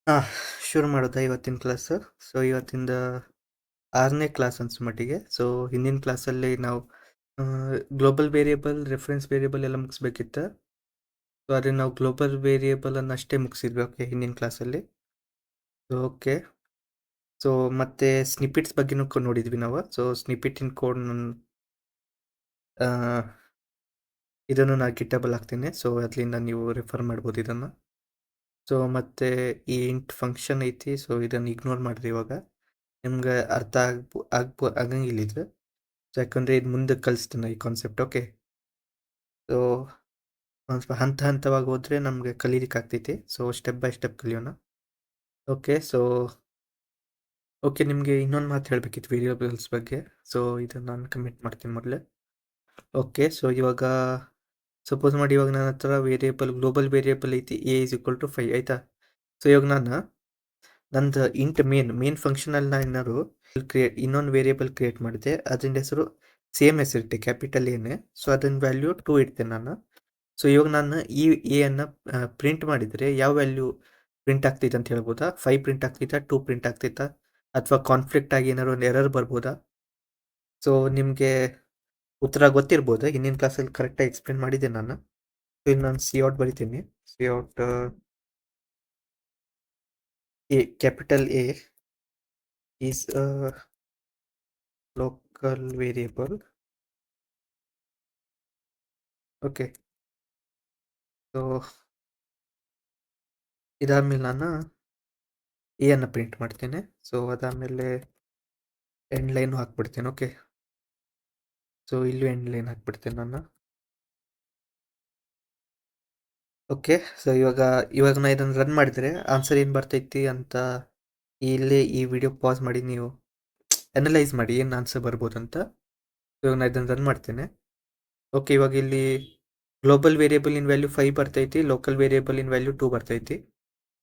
ಹಾಂ, ಶುರು ಮಾಡೋದಾ ಇವತ್ತಿನ ಕ್ಲಾಸು? ಸೊ, ಇವತ್ತಿಂದ 6ನೇ ಕ್ಲಾಸ್ ಅನ್ಸೋ ಮಟ್ಟಿಗೆ. ಸೊ, ಹಿಂದಿನ ಕ್ಲಾಸಲ್ಲಿ ನಾವು ಗ್ಲೋಬಲ್ ವೇರಿಯಬಲ್, ರೆಫರೆನ್ಸ್ ವೇರಿಯಬಲ್ ಎಲ್ಲ ಮುಗಿಸ್ಬೇಕಿತ್ತು. ಸೊ, ಆದರೆ ನಾವು ಗ್ಲೋಬಲ್ ವೇರಿಯಬಲ್ ಅನ್ನು ಅಷ್ಟೇ ಮುಗಿಸಿದ್ವಿ. ಓಕೆ, ಹಿಂದಿನ ಕ್ಲಾಸಲ್ಲಿ. ಓಕೆ. ಸೊ, ಮತ್ತೆ ಸ್ನಿಪಿಟ್ಸ್ ಬಗ್ಗೆನೂ ನೋಡಿದ್ವಿ ನಾವು. ಸೊ, ಸ್ನಿಪಿಟಿನ ಕೋಡ್ ಇದನ್ನು ನಾನು ಗಿಟಬಲ್ ಹಾಕ್ತೀನಿ. ಸೊ, ಅದರಿಂದ ನೀವು ರೆಫರ್ ಮಾಡ್ಬೋದು ಇದನ್ನು. ಸೊ, ಮತ್ತೆ ಈ ಇಂಟ್ ಫಂಕ್ಷನ್ ಐತಿ. ಸೊ, ಇದನ್ನು ಇಗ್ನೋರ್ ಮಾಡಿರಿ ಇವಾಗ. ನಿಮ್ಗೆ ಅರ್ಥ ಆಗಂಗಿಲ್ಲ ಇದು. ಸೊ, ಯಾಕಂದರೆ ಇದು ಮುಂದೆ ಕಲಿಸ್ತೀನಿ ಈ ಕಾನ್ಸೆಪ್ಟ್. ಓಕೆ. ಸೊ, ಒಂದು ಸ್ವಲ್ಪ ಹಂತ ಹಂತವಾಗಿ ಹೋದರೆ ನಮಗೆ ಕಲೀಲಿಕ್ಕೆ ಆಗ್ತೈತಿ. ಸೊ, ಸ್ಟೆಪ್ ಬೈ ಸ್ಟೆಪ್ ಕಲಿಯೋಣ. ಓಕೆ. ಸೊ, ಓಕೆ, ನಿಮಗೆ ಇನ್ನೊಂದು ಮಾತು ಹೇಳಬೇಕಿತ್ತು ವೇರಿಯೇಬಲ್ಸ್ ಬಗ್ಗೆ. ಸೊ, ಇದನ್ನು ನಾನು ಕಮೆಂಟ್ ಮಾಡ್ತೀನಿ ಮೊದಲೇ. ಓಕೆ. ಸೊ, ಇವಾಗ ಸಪೋಸ್ ಮಾಡಿ, ಇವಾಗ ನನ್ನ ಹತ್ರ ಗ್ಲೋಬಲ್ ವೇರಿಯೇಬಲ್ ಐತಿ a = 5 ಆಯಿತಾ. ಸೊ, ಇವಾಗ ನಂದು ಇಂಟ್ ಮೇನ್ ಫಂಕ್ಷನಲ್ಲಿ ನಾನು ಏನಾದ್ರು ಇನ್ನೊಂದು ವೇರಿಯೇಬಲ್ ಕ್ರಿಯೇಟ್ ಮಾಡಿದೆ. ಅದರಿಂದ ಹೆಸರು ಸೇಮ್ ಹೆಸರಿಟ್ಟೆ, ಕ್ಯಾಪಿಟಲ್ ಏನೇ. ಸೊ, ಅದನ್ನ ವ್ಯಾಲ್ಯೂ 2 ಇಡ್ತೇನೆ ನಾನು. ಸೊ, ಇವಾಗ ನಾನು ಈ ಎ ಅನ್ನು ಪ್ರಿಂಟ್ ಮಾಡಿದರೆ ಯಾವ ವ್ಯಾಲ್ಯೂ ಪ್ರಿಂಟ್ ಆಗ್ತೈತೆ ಅಂತ ಹೇಳ್ಬೋದಾ? 5 ಪ್ರಿಂಟ್ ಆಗ್ತೈತಾ, 2 ಪ್ರಿಂಟ್ ಆಗ್ತೈತಾ, ಅಥವಾ ಕಾನ್ಫ್ಲಿಕ್ಟ್ ಆಗಿ ಏನಾದ್ರು ಒಂದು ಎರರ್ ಬರ್ಬೋದಾ? ಸೊ, ನಿಮಗೆ ಉತ್ತರ ಗೊತ್ತಿರ್ಬೋದು. ಹಿಂದಿನ ಕ್ಲಾಸಲ್ಲಿ ಕರೆಕ್ಟಾಗಿ ಎಕ್ಸ್ಪ್ಲೇನ್ ಮಾಡಿದ್ದೆ ನಾನು. ಈಗ ನಾನು ಸಿ ಔಟ್ ಬರಿತೀನಿ. C out A, capital A is a local variable. Okay. So, ಇದಾದ್ಮೇಲೆ ನಾನು ಎ ಅನ್ನು ಪ್ರಿಂಟ್ ಮಾಡ್ತೇನೆ. ಸೊ, ಅದಾದಮೇಲೆ ಎಂಡ್ ಲೈನು ಹಾಕ್ಬಿಡ್ತೇನೆ. ಓಕೆ. ಸೊ, ಇಲ್ಲೂ ಎಂಡ್ ಲೈನ್ ಹಾಕ್ಬಿಡ್ತೇನೆ ನಾನು. ಓಕೆ. ಸೊ, ಇವಾಗ ನಾನು ಇದನ್ನು ರನ್ ಮಾಡಿದರೆ ಆನ್ಸರ್ ಏನು ಬರ್ತೈತಿ ಅಂತ ಇಲ್ಲೇ ಈ ವಿಡಿಯೋ ಪಾಸ್ ಮಾಡಿ ನೀವು ಅನಲೈಸ್ ಮಾಡಿ ಏನು ಆನ್ಸರ್ ಬರ್ಬೋದಂತ. ಇವಾಗ ನಾನು ಇದನ್ನು ರನ್ ಮಾಡ್ತೇನೆ. ಓಕೆ. ಇವಾಗ ಇಲ್ಲಿ ಗ್ಲೋಬಲ್ ವೇರಿಯೇಬಲ್ ಇನ್ ವ್ಯಾಲ್ಯೂ 5 ಬರ್ತೈತಿ, ಲೋಕಲ್ ವೇರಿಯೇಬಲ್ ಇನ್ ವ್ಯಾಲ್ಯೂ 2 ಬರ್ತೈತಿ.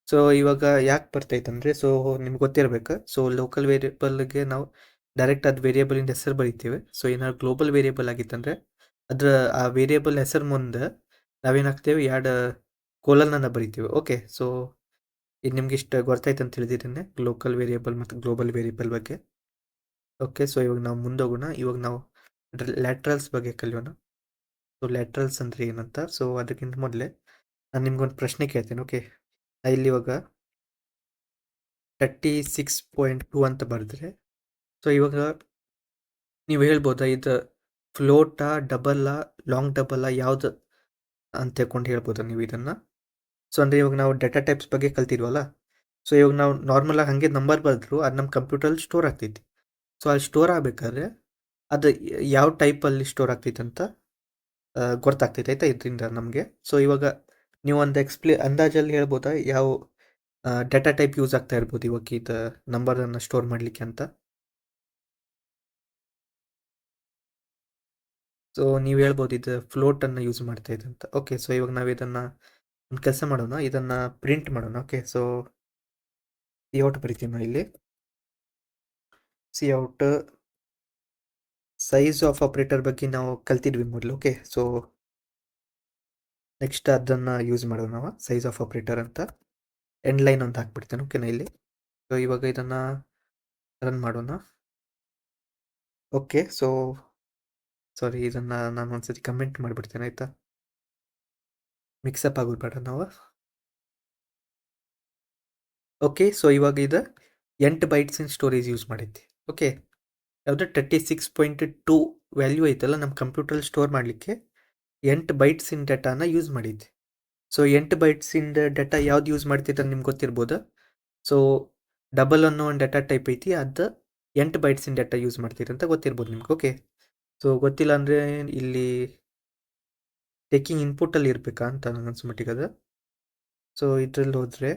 ಸೊ, ಇವಾಗ ಯಾಕೆ ಬರ್ತೈತೆ ಅಂದರೆ, ಸೊ ನಿಮ್ಗೆ ಗೊತ್ತಿರಬೇಕು. ಸೊ, ಲೋಕಲ್ ವೇರಿಯೇಬಲ್ಗೆ ನಾವು ಡೈರೆಕ್ಟ್ ಅದು ವೇರಿಯೇಬಲಿಂದ ಹೆಸರು ಬರಿತೀವಿ. ಸೊ, ಏನಾದ್ರು ಗ್ಲೋಬಲ್ ವೇರಿಯೇಬಲ್ ಆಗಿತ್ತಂದರೆ ಅದರ ಆ ವೇರಿಯೇಬಲ್ ಹೆಸರು ಮುಂದೆ ನಾವೇನಾಗ್ತೇವೆ, 2 ಕೋಲನನ್ನು ಬರಿತೀವಿ. ಓಕೆ. ಸೊ, ಇದು ನಿಮ್ಗೆ ಇಷ್ಟ ಗೊತ್ತಾಯ್ತು ಅಂತ ತಿಳಿದಿದ್ದೇನೆ ಲೋಕಲ್ ವೇರಿಯೇಬಲ್ ಮತ್ತು ಗ್ಲೋಬಲ್ ವೇರಿಯೇಬಲ್ ಬಗ್ಗೆ. ಓಕೆ. ಸೊ, ಇವಾಗ ನಾವು ಮುಂದೋಗೋಣ. ಇವಾಗ ನಾವು ಲ್ಯಾಟ್ರಲ್ಸ್ ಬಗ್ಗೆ ಕಲಿಯೋಣ. ಸೊ, ಲ್ಯಾಟ್ರಲ್ಸ್ ಅಂದರೆ ಏನಂತ. ಸೊ, ಅದಕ್ಕಿಂತ ಮೊದಲೇ ನಾನು ನಿಮ್ಗೊಂದು ಪ್ರಶ್ನೆ ಕೇಳ್ತೇನೆ. ಓಕೆ. ಇಲ್ಲಿ ಇವಾಗ 36.2 ಅಂತ ಬರೆದ್ರೆ, ಸೊ, ಇವಾಗ ನೀವು ಹೇಳ್ಬೋದಾ ಇದು ಫ್ಲೋಟಾ, ಡಬಲ್ಲಾ, ಲಾಂಗ್ ಡಬಲ್ಲಾ, ಯಾವುದು ಅಂತ ತಿಳ್ಕೊಂಡು ಹೇಳ್ಬೋದಾ ನೀವು ಇದನ್ನು? ಸೊ, ಅಂದರೆ ಇವಾಗ ನಾವು ಡೇಟಾ ಟೈಪ್ಸ್ ಬಗ್ಗೆ ಕಲ್ತಿದ್ವಲ್ಲ. ಸೊ, ಇವಾಗ ನಾವು ನಾರ್ಮಲಾಗಿ ಹಾಗೆ ನಂಬರ್ ಬರೆದ್ರು ಅದು ನಮ್ಮ ಕಂಪ್ಯೂಟರಲ್ಲಿ ಸ್ಟೋರ್ ಆಗ್ತೈತಿ. ಸೊ, ಅಲ್ಲಿ ಸ್ಟೋರ್ ಆಗಬೇಕಾದ್ರೆ ಅದು ಯಾವ ಟೈಪಲ್ಲಿ ಸ್ಟೋರ್ ಆಗ್ತೈತೆ ಅಂತ ಗೊತ್ತಾಗ್ತೈತೆ ಆಯಿತಾ ಇದರಿಂದ ನಮಗೆ. ಸೊ, ಇವಾಗ ನೀವು ಒಂದು ಅಂದಾಜಲ್ಲಿ ಹೇಳ್ಬೋದಾ ಯಾವ ಡೇಟಾ ಟೈಪ್ ಯೂಸ್ ಆಗ್ತಾ ಇರ್ಬೋದು ಇವಾಗ ಇದು ನಂಬರನ್ನು ಸ್ಟೋರ್ ಮಾಡಲಿಕ್ಕೆ ಅಂತ? ಸೊ, ನೀವು ಹೇಳ್ಬೋದು ಇದು ಫ್ಲೋಟನ್ನು ಯೂಸ್ ಮಾಡ್ತಾ ಇದೆ ಅಂತ. ಓಕೆ. ಸೊ, ಇವಾಗ ನಾವು ಇದನ್ನು ಒಂದು ಕೆಲಸ ಮಾಡೋಣ, ಇದನ್ನು ಪ್ರಿಂಟ್ ಮಾಡೋಣ. ಓಕೆ. ಸೊ, ಸಿ ಔಟ್ ಬರಿತೀವಿ ನಾವು ಇಲ್ಲಿ. C out size of operator ಬಗ್ಗೆ ನಾವು ಕಲ್ತಿದ್ವಿ ಮೊದಲು. ಓಕೆ. ಸೊ, ನೆಕ್ಸ್ಟ್ ಅದನ್ನು ಯೂಸ್ ಮಾಡೋಣ ನಾವು, ಸೈಜ್ ಆಫ್ ಆಪರೇಟರ್ ಅಂತ. ಎಂಡ್ ಲೈನ್ ಅಂತ ಹಾಕ್ಬಿಡ್ತೇನೆ. ಓಕೆನಾ ಇಲ್ಲಿ. ಸೊ, ಇವಾಗ ಇದನ್ನು ರನ್ ಮಾಡೋಣ. ಓಕೆ. ಸೊ, ಸಾರಿ, ಇದನ್ನು ನಾನು ಒಂದ್ಸತಿ ಕಮೆಂಟ್ ಮಾಡಿಬಿಡ್ತೇನೆ ಆಯಿತಾ. ಮಿಕ್ಸಪ್ ಆಗೋದು ಬೇಡ ನಾವು. ಓಕೆ. ಸೊ, ಇವಾಗ ಇದು 8 ಬೈಟ್ಸ್ ಇನ್ ಸ್ಟೋರೇಜ್ ಯೂಸ್ ಮಾಡೈತಿ. ಓಕೆ. ಯಾವುದು 36.2 ವ್ಯಾಲ್ಯೂ ಐತಲ್ಲ ನಮ್ಮ ಕಂಪ್ಯೂಟರಲ್ಲಿ ಸ್ಟೋರ್ ಮಾಡಲಿಕ್ಕೆ 8 ಬೈಟ್ಸ್ ಇನ್ ಡೇಟಾನ ಯೂಸ್ ಮಾಡೈತಿ. ಸೊ, 8 ಬೈಟ್ಸ್ ಇನ್ ಡೇಟಾ ಯಾವ್ದು ಯೂಸ್ ಮಾಡ್ತೈತೆ ಅಂತ ನಿಮ್ಗೆ ಗೊತ್ತಿರ್ಬೋದು. ಸೊ, ಡಬಲ್ ಅನ್ನೋ ಒಂದು ಡೇಟಾ ಟೈಪ್ ಐತಿ, ಅದು 8 ಬೈಟ್ಸ್ ಇನ್ ಡೇಟಾ ಯೂಸ್ ಮಾಡ್ತೈತೆ ಅಂತ ಗೊತ್ತಿರ್ಬೋದು ನಿಮ್ಗೆ. ಓಕೆ. ಸೊ, ಗೊತ್ತಿಲ್ಲ ಅಂದರೆ ಇಲ್ಲಿ ಟೇಕಿಂಗ್ ಇನ್ಪುಟ್ಟಲ್ಲಿ ಇರಬೇಕಾ ಅಂತ ನನಗೆ ಅನ್ಸೋ ಮಟ್ಟಿಗೆ ಅದು. ಸೊ, ಇದರಲ್ಲಿ ಹೋದರೆ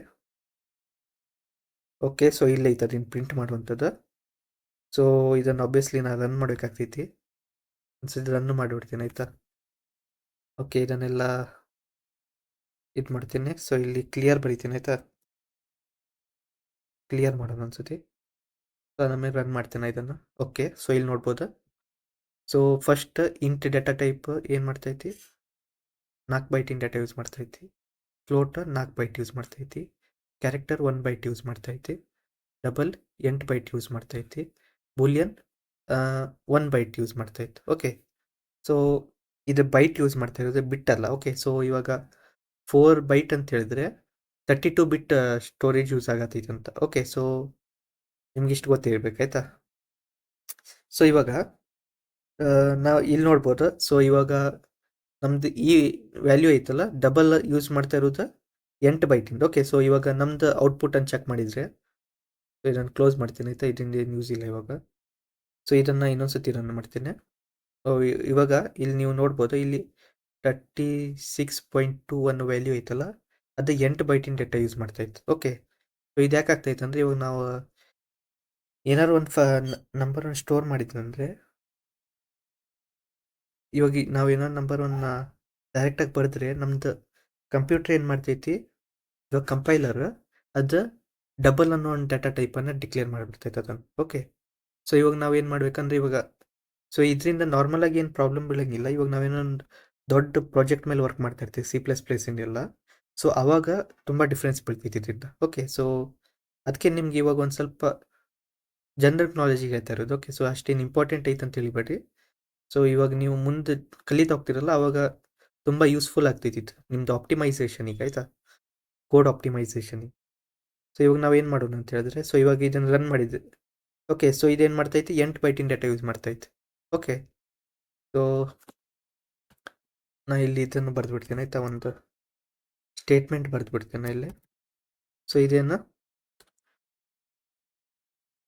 ಓಕೆ. ಸೊ, ಇಲ್ಲೇ ಐತೆ ಅದನ್ನು ಪ್ರಿಂಟ್ ಮಾಡುವಂಥದ್ದು. ಸೊ, ಇದನ್ನು ಆಬ್ವಿಯಸ್ಲಿ ನಾನು ರನ್ ಮಾಡಬೇಕಾಗ್ತೈತಿ. ಒಂದ್ಸತಿ ರನ್ ಮಾಡಿಬಿಡ್ತೀನಿ ಆಯಿತಾ. ಓಕೆ. ಇದನ್ನೆಲ್ಲ ಇದು ಮಾಡ್ತೀನಿ. ಸೊ, ಇಲ್ಲಿ ಕ್ಲಿಯರ್ ಬರೀತೀನಿ ಆಯಿತಾ. ಕ್ಲಿಯರ್ ಮಾಡೋಣ ಒಂದ್ಸತಿ. ಸೊ, ಆಮೇಲೆ ರನ್ ಮಾಡ್ತೇನೆ ಇದನ್ನು. ಓಕೆ. ಸೊ, ಇಲ್ಲಿ ನೋಡ್ಬೋದು. So, first int data type ಏನು ಮಾಡ್ತೈತಿ, 4 ಬೈಟಿನ ಡೇಟಾ ಯೂಸ್ ಮಾಡ್ತೈತಿ. ಫ್ಲೋಟ್ 4 ಬೈಟ್ ಯೂಸ್ ಮಾಡ್ತೈತಿ. ಕ್ಯಾರೆಕ್ಟರ್ 1 ಬೈಟ್ ಯೂಸ್ ಮಾಡ್ತೈತಿ, ಡಬಲ್ 8 ಬೈಟ್ ಯೂಸ್ ಮಾಡ್ತೈತಿ, ಬೂಲಿಯನ್ 1 ಬೈಟ್ ಯೂಸ್ ಮಾಡ್ತೈತಿ. ಓಕೆ, ಸೊ ಇದು ಬೈಟ್ ಯೂಸ್ ಮಾಡ್ತಾ ಇರೋದು ಬಿಟ್ ಅಲ್ಲ. ಓಕೆ, ಸೊ ಇವಾಗ 4 ಬೈಟ್ ಅಂತ ಹೇಳಿದ್ರೆ 32 ಬಿಟ್ ಸ್ಟೋರೇಜ್ ಯೂಸ್ ಆಗತ್ತೈತೆ ಅಂತ. ಓಕೆ, ಸೊ ನಿಮ್ಗೆ ಇಷ್ಟು ಗೊತ್ತಿರ್ಬೇಕಾಯ್ತಾ. ಸೊ ಇವಾಗ ನಾವು ಇಲ್ಲಿ ನೋಡ್ಬೋದು. ಸೊ ಇವಾಗ ನಮ್ದು ಈ ವ್ಯಾಲ್ಯೂ ಐತಲ್ಲ, ಡಬಲ್ ಯೂಸ್ ಮಾಡ್ತಾ ಇರೋದು 8 ಬೈಟಿಂದ. ಓಕೆ, ಸೊ ಇವಾಗ ನಮ್ದು ಔಟ್ಪುಟನ್ನು ಚೆಕ್ ಮಾಡಿದರೆ, ಇದನ್ನು ಕ್ಲೋಸ್ ಮಾಡ್ತೀನಿ ಆಯಿತಾ, ಇದರಿಂದ ಏನು ಯೂಸ್ ಇಲ್ಲ ಇವಾಗ. ಸೊ ಇದನ್ನು ಇನ್ನೊಂದ್ಸತಿ ರನ್ ಮಾಡ್ತೀನಿ. ಇವಾಗ ಇಲ್ಲಿ ನೀವು ನೋಡ್ಬೋದು, ಇಲ್ಲಿ 36.2 ಅನ್ನೋ ವ್ಯಾಲ್ಯೂ ಐತಲ್ಲ, ಅದು 8 ಬೈಟಿನ ಡೇಟಾ ಯೂಸ್ ಮಾಡ್ತಾ ಇತ್ತು. ಓಕೆ, ಸೊ ಇದು ಯಾಕೆ ಆಗ್ತೈತೆ ಅಂದರೆ, ಇವಾಗ ನಾವು ಏನಾದ್ರು ಒಂದು ನಂಬರನ್ನು ಸ್ಟೋರ್ ಮಾಡಿದ್ವಿ, ಇವಾಗ ನಾವು ಏನಾದ್ರು ನಂಬರನ್ನು ಡೈರೆಕ್ಟಾಗಿ ಬರೆದ್ರೆ ನಮ್ದು ಕಂಪ್ಯೂಟರ್ ಏನು ಮಾಡ್ತೈತಿ, ಇವಾಗ ಕಂಪೈಲರ್ ಅದು ಡಬಲ್ ಅನ್ನೋ ಒಂದು ಡಾಟಾ ಟೈಪನ್ನು ಡಿಕ್ಲೇರ್ ಮಾಡಿಬಿಡ್ತೈತೆ ಅದನ್ನು. ಓಕೆ, ಸೊ ಇವಾಗ ನಾವು ಏನು ಮಾಡ್ಬೇಕಂದ್ರೆ, ಇವಾಗ ಸೊ ಇದರಿಂದ ನಾರ್ಮಲಾಗಿ ಏನು ಪ್ರಾಬ್ಲಮ್ ಬೀಳಂಗಿಲ್ಲ. ಇವಾಗ ನಾವೇನೊಂದು ದೊಡ್ಡ ಪ್ರಾಜೆಕ್ಟ್ ಮೇಲೆ ವರ್ಕ್ ಮಾಡ್ತಾ ಇರ್ತೀವಿ, C++ಇಂದೆಲ್ಲ. ಸೊ ಆವಾಗ ತುಂಬ ಡಿಫ್ರೆನ್ಸ್ ಬೀಳ್ತೈತಿ ಇದರಿಂದ. ಓಕೆ, ಸೊ ಅದಕ್ಕೆ ನಿಮ್ಗೆ ಇವಾಗ ಒಂದು ಸ್ವಲ್ಪ ಜನರಲ್ ನಾಲೆಜಿಗೆ ಹೇಳ್ತಾ ಇರೋದು. ಓಕೆ, ಸೊ ಅಷ್ಟೇನು ಇಂಪಾರ್ಟೆಂಟ್ ಐತೆ ಅಂತ ಹೇಳಿಬೇಡಿ. ಸೊ ಇವಾಗ ನೀವು ಮುಂದೆ ಕಲಿತಾ ಹೋಗ್ತಿರಲ್ಲ, ಆವಾಗ ತುಂಬ ಯೂಸ್ಫುಲ್ ಆಗ್ತೈತಿತ್ತು ನಿಮ್ಮದು ಆಪ್ಟಿಮೈಸೇಷನಿಗೆ, ಆಯಿತಾ, ಕೋಡ್ ಆಪ್ಟಿಮೈಸೇಷನಿಗೆ. ಸೊ ಇವಾಗ ನಾವೇನು ಮಾಡೋಣ ಅಂತ ಹೇಳಿದ್ರೆ, ಸೊ ಇವಾಗ ಇದನ್ನು ರನ್ ಮಾಡಿದ್ದೆ. ಓಕೆ, ಸೊ ಇದೇನು ಮಾಡ್ತೈತಿ, 8 ಬೈಟಿನ ಡೇಟಾ ಯೂಸ್ ಮಾಡ್ತೈತಿ. ಓಕೆ, ಸೊ ನಾ ಇಲ್ಲಿ ಇದನ್ನು ಬರೆದ್ಬಿಡ್ತೀನಿ ಆಯಿತಾ, ಒಂದು ಸ್ಟೇಟ್ಮೆಂಟ್ ಬರೆದ್ಬಿಡ್ತೇನೆ ಇಲ್ಲಿ. ಸೊ ಇದೇನು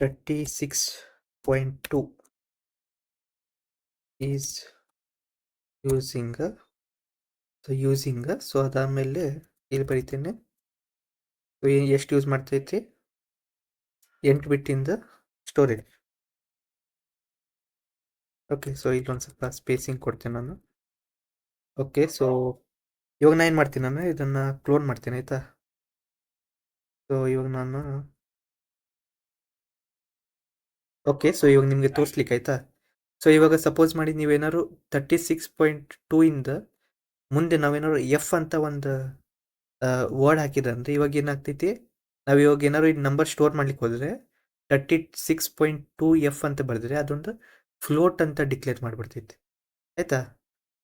36.2 ಈಸ್ ಯೂಸಿಂಗ್. ಸೊ ಅದಾದಮೇಲೆ ಇಲ್ಲಿ ಬರಿತೀನಿ. ಸೊ ಎಷ್ಟು ಯೂಸ್ ಮಾಡ್ತೈತಿ, 8 ಬಿಟ್ಟಿಂದ ಸ್ಟೋರೇಜ್. ಓಕೆ, ಸೊ ಇಲ್ಲೊಂದು ಸ್ವಲ್ಪ ಸ್ಪೇಸಿಂಗ್ ಕೊಡ್ತೀನಿ ನಾನು. ಓಕೆ, ಸೊ ಇವಾಗ ನಾನು ಏನು ಮಾಡ್ತೀನಿ ಅಂದರೆ, ಇದನ್ನು ಕ್ಲೋನ್ ಮಾಡ್ತೀನಿ ಆಯಿತಾ. ಸೊ ಇವಾಗ ನಾನು ಓಕೆ, ಸೊ ಇವಾಗ ನಿಮಗೆ ತೋರಿಸ್ಲಿಕ್ಕೆ ಆಯಿತಾ. ಸೊ ಇವಾಗ ಸಪೋಸ್ ಮಾಡಿ ನೀವೇನಾದ್ರು 36.2 ಇಂದ ಮುಂದೆ ನಾವೇನಾದ್ರು ಎಫ್ ಅಂತ ಒಂದು ವರ್ಡ್ ಹಾಕಿದಂದ್ರೆ, ಇವಾಗ ಏನಾಗ್ತೈತಿ, ನಾವು ಇವಾಗ ಏನಾದ್ರು ಈ ನಂಬರ್ ಸ್ಟೋರ್ ಮಾಡ್ಲಿಕ್ಕೆ ಹೋದರೆ 36.2 ಎಫ್ ಅಂತ ಬರೆದ್ರೆ ಅದೊಂದು ಫ್ಲೋಟ್ ಅಂತ ಡಿಕ್ಲೇರ್ ಮಾಡಿಬಿಡ್ತೈತಿ ಆಯಿತಾ.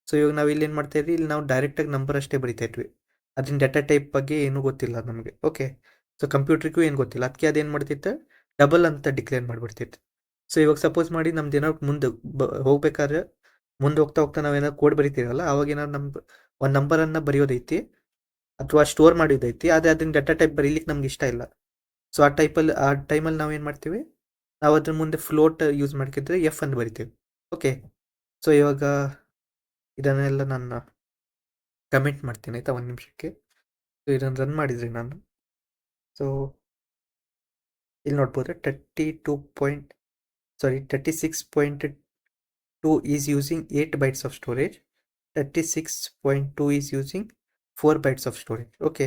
ಸೊ ಇವಾಗ ನಾವು ಇಲ್ಲಿ ಏನು ಮಾಡ್ತಾ ಇದ್ವಿ, ಇಲ್ಲಿ ನಾವು ಡೈರೆಕ್ಟಾಗಿ ನಂಬರ್ ಅಷ್ಟೇ ಬರಿತಾ ಇದ್ವಿ, ಅದನ್ನ ಡಾಟಾ ಟೈಪ್ ಬಗ್ಗೆ ಏನೂ ಗೊತ್ತಿಲ್ಲ ನಮಗೆ. ಓಕೆ, ಸೊ ಕಂಪ್ಯೂಟ್ರಿಗೂ ಏನು ಗೊತ್ತಿಲ್ಲ, ಅದಕ್ಕೆ ಅದೇನು ಮಾಡ್ತಿತ್ತು, ಡಬಲ್ ಅಂತ ಡಿಕ್ಲೇರ್ ಮಾಡಿಬಿಡ್ತಿತ್ತು. ಸೊ ಇವಾಗ ಸಪೋಸ್ ಮಾಡಿ ನಮ್ದು ಏನಾದ್ರು ಮುಂದೆ ಹೋಗ್ಬೇಕಾದ್ರೆ, ಮುಂದೆ ಹೋಗ್ತಾ ಹೋಗ್ತಾ ನಾವೇನಾದ್ರು ಕೋಡ್ ಬರಿತೀರಲ್ಲ, ಅವಾಗ ಏನಾದ್ರು ಒಂದು ನಂಬರನ್ನು ಬರೆಯೋದೈತಿ ಅಥವಾ ಸ್ಟೋರ್ ಮಾಡೋದೈತಿ, ಆದರೆ ಅದನ್ನ ಡಾಟಾ ಟೈಪ್ ಬರೀಲಿಕ್ಕೆ ನಮ್ಗೆ ಇಷ್ಟ ಇಲ್ಲ. ಸೊ ಆ ಟೈಮಲ್ಲಿ ನಾವು ಏನು ಮಾಡ್ತೀವಿ, ನಾವು ಅದ್ರ ಮುಂದೆ ಫ್ಲೋಟ್ ಯೂಸ್ ಮಾಡ್ಕಿದ್ರೆ ಎಫ್ ಅಂತ ಬರಿತೀವಿ. ಓಕೆ, ಸೊ ಇವಾಗ ಇದನ್ನೆಲ್ಲ ನಾನು ಕಮೆಂಟ್ ಮಾಡ್ತೀನಿ ಆಯಿತಾ, ಒಂದು ನಿಮಿಷಕ್ಕೆ. ಸೊ ಇದನ್ನು ರನ್ ಮಾಡಿದ್ರಿ ನಾನು. ಸೊ ಇಲ್ಲಿ ನೋಡ್ಬೋದು 36.2 is using 8 bites of storage, 36.2 is using 4 bites of storage. Okay,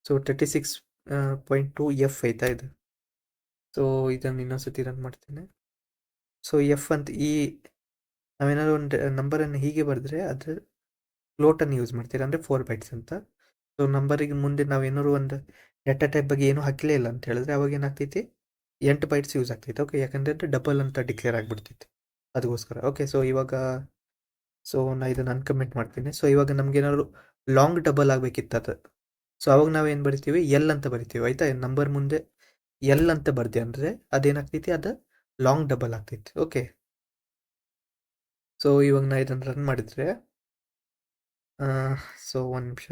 so 36.2 F ಆಯ್ತಾ ಇದು. ಸೊ ಇದನ್ನು ಇನ್ನೊಂದ್ಸತಿ ರನ್ ಮಾಡ್ತೇನೆ. ಸೊ ಎಫ್ ಅಂತ ನಾವೇನಾದ್ರು ಒಂದು ನಂಬರನ್ನು ಹೀಗೆ ಬರೆದ್ರೆ ಅದು ಫ್ಲೋಟನ್ನು ಯೂಸ್ ಮಾಡ್ತೀರಾ, ಅಂದರೆ 4 ಬೈಟ್ಸ್ ಅಂತ. ಸೊ ನಂಬರಿಗೆ ಮುಂದೆ ನಾವೇನಾದ್ರು ಒಂದು ಡಾಟಾ ಟೈಪ್ ಬಗ್ಗೆ ಏನೂ ಹಾಕಲೇ ಇಲ್ಲ ಅಂತ ಹೇಳಿದ್ರೆ ಅವಾಗ ಏನಾಗ್ತೈತಿ, 8 ಬೈಟ್ಸ್ ಯೂಸ್ ಆಗ್ತೈತೆ. ಓಕೆ, ಯಾಕಂದರೆ ಅದು ಡಬಲ್ ಅಂತ ಡಿಕ್ಲೇರ್ ಆಗಿಬಿಡ್ತೈತಿ, ಅದಕ್ಕೋಸ್ಕರ. ಓಕೆ, ಸೊ ಇವಾಗ ನಾ ಇದನ್ನು ಅನ್ಕಮೆಂಟ್ ಮಾಡ್ತೀನಿ. ಸೊ ಇವಾಗ ನಮಗೇನಾದ್ರು ಲಾಂಗ್ ಡಬಲ್ ಆಗಬೇಕಿತ್ತು ಅದು. ಸೊ ಅವಾಗ ನಾವೇನು ಬರಿತೀವಿ, ಎಲ್ ಅಂತ ಬರಿತೀವಿ ಆಯಿತಾ. ನಂಬರ್ ಮುಂದೆ ಎಲ್ ಅಂತ ಬರ್ದೆ ಅಂದರೆ ಅದೇನಾಗ್ತೈತಿ, ಅದು ಲಾಂಗ್ ಡಬಲ್ ಆಗ್ತೈತಿ. ಓಕೆ, ಸೊ ಇವಾಗ ನಾ ಇದನ್ನು ರನ್ ಮಾಡಿದರೆ, ಸೊ ಒಂದು ನಿಮಿಷ,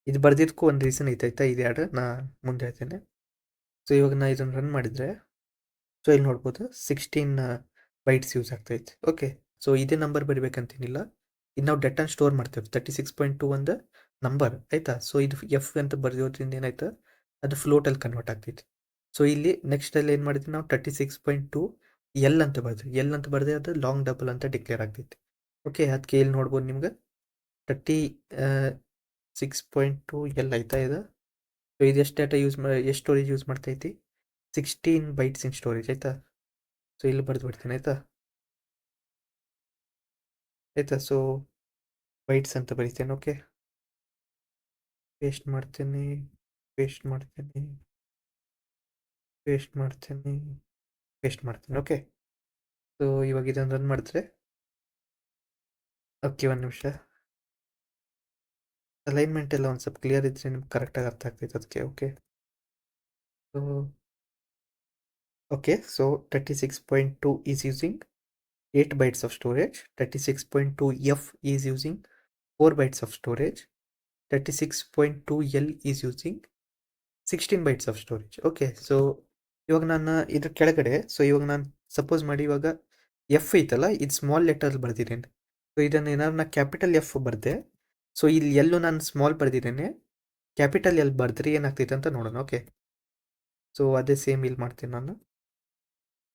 ಇದು ಬರ್ದಿದ್ದಕ್ಕೂ ಒಂದು ರೀಸನ್ ಐತೆ ಆಯಿತಾ, ಇದು ಎರಡು ನಾ ಮುಂದೆ ಹೇಳ್ತೇನೆ. ಸೊ ಇವಾಗ ನಾ ಇದನ್ನು ರನ್ ಮಾಡಿದರೆ, ಸೊ ಇಲ್ಲಿ ನೋಡ್ಬೋದು 16 ಬೈಟ್ಸ್ ಯೂಸ್ ಆಗ್ತೈತೆ. ಓಕೆ, ಸೊ ಇದೇ ನಂಬರ್ ಬರಿಬೇಕಂತೇನಿಲ್ಲ, ಇದು ನಾವು ಡೇಟಾನ ಸ್ಟೋರ್ ಮಾಡ್ತೇವೆ. 36.2 ಒಂದು ನಂಬರ್ ಆಯಿತಾ. ಸೊ ಇದು ಎಫ್ ಅಂತ ಬರೆಯೋದ್ರಿಂದ ಏನಾಯ್ತು, ಅದು ಫ್ಲೋಟಲ್ಲಿ ಕನ್ವರ್ಟ್ ಆಗ್ತೈತಿ. ಸೊ ಇಲ್ಲಿ ನೆಕ್ಸ್ಟಲ್ಲಿ ಏನು ಮಾಡಿದ್ವಿ ನಾವು, 36.2 ಎಲ್ ಅಂತ ಬರೆದ್ರೆ ಅದು ಲಾಂಗ್ ಡಬಲ್ ಅಂತ ಡಿಕ್ಲೇರ್ ಆಗ್ತೈತಿ. ಓಕೆ, ಅದಕ್ಕೆ ಇಲ್ಲಿ ನೋಡ್ಬೋದು ನಿಮ್ಗೆ 36.2 ಎಲ್ ಆಯ್ತಾ ಇದು. ಸೊ ಇದು ಎಷ್ಟು ಡೇಟಾ ಎಷ್ಟು ಸ್ಟೋರೇಜ್ ಯೂಸ್ ಮಾಡ್ತೈತಿ, 16 ಬೈಟ್ಸ್ ಇನ್ ಸ್ಟೋರೇಜ್ ಆಯಿತಾ. ಸೊ ಇಲ್ಲಿ ಬರೆದು ಬಿಡ್ತೀನಿ ಆಯಿತಾ. ಸೊ ಬೈಟ್ಸ್ ಅಂತ ಬರಿತೇನೆ. ಓಕೆ, ಪೇಸ್ಟ್ ಮಾಡ್ತೀನಿ. ಪೇಸ್ಟ್ ಮಾಡ್ತೀನಿ, ಪೇಸ್ಟ್ ಮಾಡ್ತೀನಿ, ಪೇಸ್ಟ್ ಮಾಡ್ತೀನಿ. ಓಕೆ, ಸೊ ಇವಾಗ ಇದನ್ನು ರನ್ ಮಾಡಿದ್ರೆ, ಓಕೆ ಒಂದು ನಿಮಿಷ, ಅಲೈನ್ಮೆಂಟ್ ಎಲ್ಲ ಒಂದು ಸ್ವಲ್ಪ ಕ್ಲಿಯರ್ ಇದ್ರೆ ನಿಮ್ಗೆ ಕರೆಕ್ಟಾಗಿ ಅರ್ಥ ಆಗ್ತೈತೆ ಅದಕ್ಕೆ. Okay, so okay, so 36.2 is using 8 bytes of storage, 36.2F is using 4 bytes of storage, 36.2L is using 16 bytes of storage. Okay, so ಇವಾಗ ನಾನು ಇದ್ರ ಕೆಳಗಡೆ, ಸೊ ಇವಾಗ ನಾನು ಸಪೋಸ್ ಮಾಡಿ ಇವಾಗ ಎಫ್ ಐತಲ್ಲ, ಇದು ಸ್ಮಾಲ್ ಲೆಟರ್ ಬರ್ದಿದ್ದೇನೆ. ಸೊ ಇದನ್ನು ಏನಾದ್ರು ನಾನು ಕ್ಯಾಪಿಟಲ್ ಎಫ್ ಬರ್ದೆ, ಸೊ ಇಲ್ಲಿ ಎಲ್ಲೂ ನಾನು ಸ್ಮಾಲ್ ಬರ್ದಿದ್ದೇನೆ, ಕ್ಯಾಪಿಟಲ್ ಎಲ್ ಬರ್ದ್ರಿ ಏನಾಗ್ತೈತೆ ಅಂತ ನೋಡೋಣ. ಓಕೆ, ಸೊ ಅದೇ ಸೇಮ್ ಇಲ್ಲಿ ಮಾಡ್ತೀನಿ ನಾನು,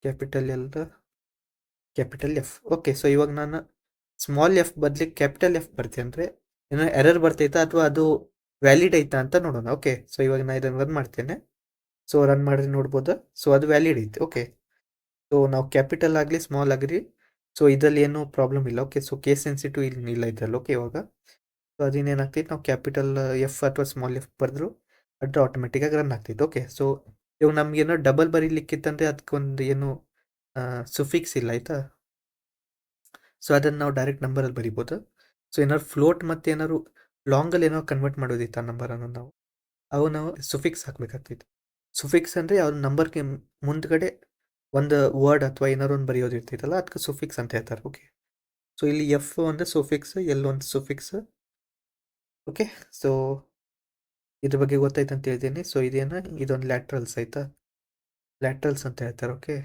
capital L capital F. Okay, so ಇವಾಗ ನಾನು ಸ್ಮಾಲ್ ಎಫ್ ಬದಲಿಗೆ ಕ್ಯಾಪಿಟಲ್ ಎಫ್ ಬರ್ತೀನಿ ಅಂದರೆ ಏನೋ ಎರರ್ ಬರ್ತೈತಾ ಅಥವಾ ಅದು ವ್ಯಾಲಿಡ್ ಐತಾ ಅಂತ ನೋಡೋಣ. ಓಕೆ, ಸೊ ಇವಾಗ ನಾನು ಇದನ್ನು ರನ್ ಮಾಡ್ತೇನೆ. ಸೊ ರನ್ ಮಾಡಿ ನೋಡ್ಬೋದು, ಸೊ ಅದು ವ್ಯಾಲಿಡ್ ಐತೆ. ಓಕೆ, ಸೊ ನಾವು ಕ್ಯಾಪಿಟಲ್ ಆಗಲಿ ಸ್ಮಾಲ್ ಆಗಲಿ, ಸೊ ಇದರಲ್ಲಿ ಏನೂ ಪ್ರಾಬ್ಲಮ್ ಇಲ್ಲ. ಓಕೆ, ಸೊ ಕೇಸ್ ಸೆನ್ಸಿಟಿವ್ ಇಲ್ಲಿ ಇಲ್ಲ ಇದ್ರಲ್ಲಿ. ಓಕೆ, ಇವಾಗ ಸೊ ಅದೇನೇನಾಗ್ತೈತೆ, ನಾವು ಕ್ಯಾಪಿಟಲ್ ಎಫ್ ಅಥವಾ ಸ್ಮಾಲ್ ಎಫ್ ಬರೆದ್ರು ಅದು ಆಟೋಮೆಟಿಕ್ಕಾಗಿ ರನ್ ಆಗ್ತೈತೆ. ಓಕೆ, ಸೊ ಇವಾಗ ನಮ್ಗೇನೋ ಡಬಲ್ ಬರೀಲಿಕ್ಕಿತ್ತಂದರೆ ಅದಕ್ಕೊಂದು ಏನು ಸುಫಿಕ್ಸ್ ಇಲ್ಲ ಆಯಿತಾ. ಸೊ ಅದನ್ನು ನಾವು ಡೈರೆಕ್ಟ್ ನಂಬರಲ್ಲಿ ಬರಿಬೋದು. ಸೊ ಏನಾದ್ರು ಫ್ಲೋಟ್ ಮತ್ತು ಏನಾದ್ರು ಲಾಂಗಲ್ಲಿ ಏನೋ ಕನ್ವರ್ಟ್ ಮಾಡೋದಿತ್ತು ಆ ನಂಬರನ್ನು ನಾವು ಸುಫಿಕ್ಸ್ ಹಾಕ್ಬೇಕಾಗ್ತಿತ್ತು. ಸುಫಿಕ್ಸ್ ಅಂದರೆ ಯಾವ್ದು ನಂಬರ್ಗೆ ಮುಂದ್ಗಡೆ ಒಂದು ವರ್ಡ್ ಅಥವಾ ಏನಾದ್ರು ಒಂದು ಬರೆಯೋದು ಇರ್ತೈತಲ್ಲ, ಅದಕ್ಕೆ ಸುಫಿಕ್ಸ್ ಅಂತ ಹೇಳ್ತಾರೆ. ಓಕೆ, ಸೊ ಇಲ್ಲಿ ಎಫ್ ಒಂದು ಸುಫಿಕ್ಸ್, ಎಲ್ ಒಂದು ಸುಫಿಕ್ಸ್. ಓಕೆ, ಸೊ ಇದ್ರ ಬಗ್ಗೆ ಗೊತ್ತಾಯ್ತು ಅಂತ ಹೇಳ್ತೀನಿ. ಸೊ ಇದೇನು, ಇದೊಂದು ಲ್ಯಾಟ್ರಲ್ಸ್ ಆಯಿತಾ, ಲ್ಯಾಟ್ರಲ್ಸ್ ಅಂತ ಹೇಳ್ತಾರೆ. ಓಕೆ,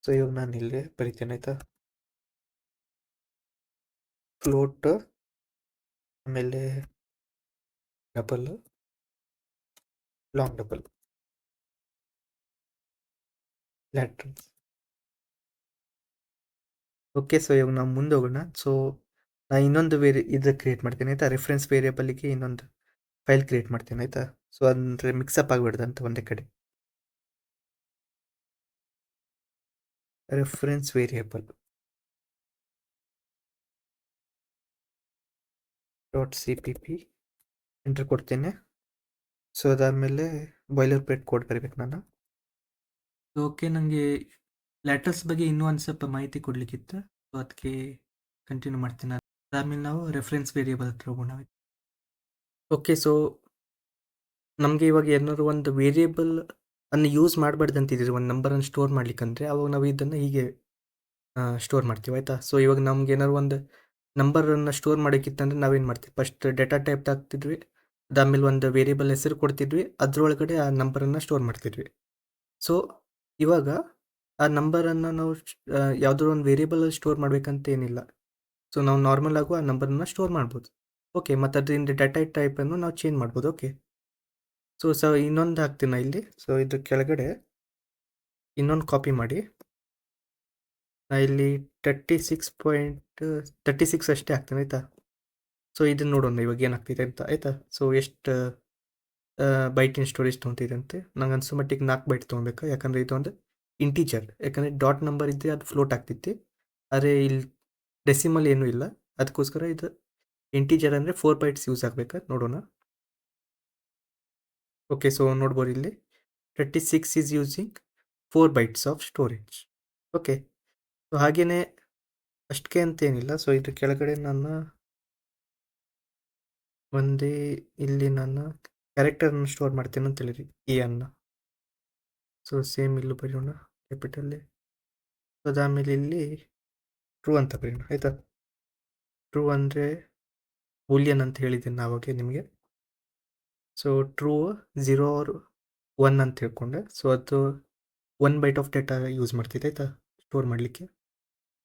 ಸೊ ಇವಾಗ ನಾನು ಇಲ್ಲಿ ಬರಿತೇನೆ ಆಯಿತಾ, ಫ್ಲೋಟ್ ಆಮೇಲೆ double, long double, laterals. Okay, so ಇವಾಗ ನಾವು ಮುಂದೆ ಹೋಗೋಣ. ಸೊ ನಾನು ಇನ್ನೊಂದು ಇದು ಕ್ರಿಯೇಟ್ ಮಾಡ್ತೀನಿ ಆಯಿತಾ, ರೆಫರೆನ್ಸ್ ವೇರಿಯೇಬಲ್ಗೆ ಇನ್ನೊಂದು ಫೈಲ್ ಕ್ರಿಯೇಟ್ ಮಾಡ್ತೀನಿ ಆಯಿತಾ. ಸೊ ಅಂದರೆ ಮಿಕ್ಸಪ್ ಆಗಿಬಿಡ್ದು ಅಂತ ಒಂದೇ ಕಡೆ. ರೆಫರೆನ್ಸ್ ವೇರಿಯೇಬಲ್ .cpp ಎಂಟರ್ ಕೊಡ್ತೇನೆ. ಸೊ ಅದಾದಮೇಲೆ ಬಾಯ್ಲರ್ ಪ್ಲೇಟ್ ಕೋಡ್ ಬರೀಬೇಕು ನಾನು. ಓಕೆ, ನನಗೆ ಲ್ಯಾಟ್ರಲ್ಸ್ ಬಗ್ಗೆ ಇನ್ನೂ ಒಂದು ಸ್ವಲ್ಪ ಮಾಹಿತಿ ಕೊಡಲಿಕ್ಕಿತ್ತು, ಸೊ ಅದಕ್ಕೆ ಕಂಟಿನ್ಯೂ ಮಾಡ್ತೀನಿ. ಅದಾದಮೇಲೆ ನಾವು ರೆಫರೆನ್ಸ್ ವೇರಿಯೇಬಲ್ ಹತ್ರ ಹೋಗೋಣ. ಓಕೆ, ಸೊ ನಮಗೆ ಇವಾಗ ಏನಾದ್ರು ಒಂದು ವೇರಿಯೇಬಲ್ ಅನ್ನು ಯೂಸ್ ಮಾಡಬಾರ್ದು ಅಂತಿದ್ದೀರಿ ಒಂದು ನಂಬರನ್ನು ಸ್ಟೋರ್ ಮಾಡ್ಲಿಕ್ಕಂದ್ರೆ, ಅವಾಗ ನಾವು ಇದನ್ನು ಹೀಗೆ ಸ್ಟೋರ್ ಮಾಡ್ತೀವಿ ಆಯಿತಾ. ಸೊ ಇವಾಗ ನಮ್ಗೆ ಏನಾದ್ರು ಒಂದು ನಂಬರನ್ನು ಸ್ಟೋರ್ ಮಾಡೋಕ್ಕಿತ್ತಂದ್ರೆ ನಾವೇನು ಮಾಡ್ತೀವಿ, ಫಸ್ಟ್ ಡೇಟಾ ಟೈಪ್ ಹಾಕ್ತಿದ್ವಿ, ಅದಾದಮೇಲೆ ಒಂದು ವೇರಿಯೇಬಲ್ ಹೆಸರು ಕೊಡ್ತಿದ್ವಿ, ಅದರೊಳಗಡೆ ಆ ನಂಬರನ್ನು ಸ್ಟೋರ್ ಮಾಡ್ತಿದ್ವಿ. ಸೊ ಇವಾಗ ಆ ನಂಬರನ್ನು ನಾವು ಯಾವುದಾದ್ರು ಒಂದು ವೇರಿಯೇಬಲಲ್ಲಿ ಸ್ಟೋರ್ ಮಾಡಬೇಕಂತ ಏನಿಲ್ಲ. ಸೊ ನಾವು ನಾರ್ಮಲ್ ಆಗು ಆ ನಂಬರನ್ನು ಸ್ಟೋರ್ ಮಾಡ್ಬೋದು. ಓಕೆ, ಮತ್ತು ಅದರಿಂದ ಡೇಟಾ ಟೈಪನ್ನು ನಾವು ಚೇಂಜ್ ಮಾಡ್ಬೋದು. ಓಕೆ, ಸೊ ಇನ್ನೊಂದು ಹಾಕ್ತೀನಿ ಇಲ್ಲಿ. ಸೊ ಇದ್ರ ಕೆಳಗಡೆ ಇನ್ನೊಂದು ಕಾಪಿ ಮಾಡಿ, ಇಲ್ಲಿ 36 ಅಷ್ಟೇ ಹಾಕ್ತೀನಿ ಆಯಿತಾ. ಸೊ ಇದನ್ನು ನೋಡೋಣ ಇವಾಗ ಏನಾಗ್ತಿದೆ ಅಂತ ಆಯಿತಾ. ಸೊ ಎಷ್ಟು ಬೈಟಿನ ಸ್ಟೋರೇಜ್ ತೊಗೊತಿದೆ ಅಂತೆ, ನಂಗೆ ಅನ್ಸೋ ಮಟ್ಟಿಗೆ 4 ಬೈಟ್ ತೊಗೊಬೇಕು, ಯಾಕಂದರೆ ಇದೊಂದು ಇಂಟೀಜರ್. ಯಾಕಂದರೆ ಡಾಟ್ ನಂಬರ್ ಇದ್ದರೆ ಅದು ಫ್ಲೋಟ್ ಆಗ್ತಿತ್ತು, ಆದರೆ ಇಲ್ಲಿ ಡೆಸಿಮಲ್ ಏನೂ ಇಲ್ಲ, ಅದಕ್ಕೋಸ್ಕರ ಇದು ಇಂಟೀಜರ್ ಅಂದರೆ 4 ಬೈಟ್ಸ್ ಯೂಸ್ ಆಗಬೇಕಾ ನೋಡೋಣ. ಓಕೆ, ಸೊ ನೋಡ್ಬೋದು ಇಲ್ಲಿ 36 is using 4 bites of storage. Okay, so ಹಾಗೆಯೇ ಅಷ್ಟಕ್ಕೆ ಅಂತೇನಿಲ್ಲ. ಸೊ ಇದ್ರ ಕೆಳಗಡೆ ನಾನು ಒಂದೇ ಇಲ್ಲಿ ನಾನು ಕ್ಯಾರೆಕ್ಟರ್ನ ಸ್ಟೋರ್ ಮಾಡ್ತೇನೆ ಅಂತ ಹೇಳಿರಿ, ಈ ಅನ್ನ. ಸೊ ಸೇಮ್ ಇಲ್ಲೂ ಬರೆಯೋಣ ಕ್ಯಾಪಿಟಲ್ಲಿ. ಅದಾದಮೇಲೆ ಇಲ್ಲಿ ಟ್ರೂ ಅಂತ ಬರೆಯೋಣ ಆಯಿತಾ. ಟ್ರೂ ಅಂದರೆ ಬೂಲಿಯನ್ ಅಂತ ಹೇಳಿದ್ದೀನಿ ಆವಾಗಲೇ ನಿಮಗೆ. ಸೊ ಟ್ರೂ 0 ಆರ್ 1 ಅಂತ ಹೇಳ್ಕೊಂಡೆ. ಸೊ ಅದು 1 ಬೈಟ್ ಆಫ್ ಡೇಟಾ ಯೂಸ್ ಮಾಡ್ತಿದ್ದೆ ಆಯಿತಾ ಸ್ಟೋರ್ ಮಾಡಲಿಕ್ಕೆ.